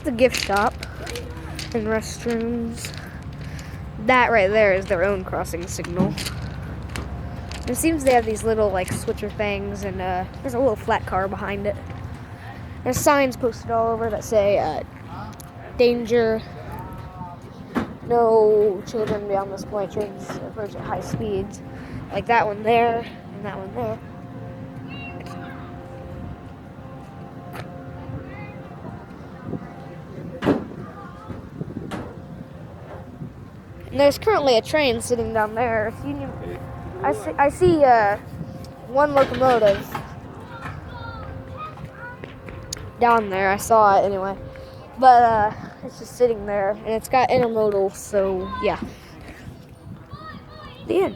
the gift shop and restrooms. That right there is their own crossing signal. It seems they have these little like switcher things, and there's a little flat car behind it. There's signs posted all over that say danger, no children beyond this point, trains approach at high speeds. Like that one there, and that one there. And there's currently a train sitting down there. I see one locomotive down there. I saw it anyway. But it's just sitting there, and it's got intermodal, so yeah. The end.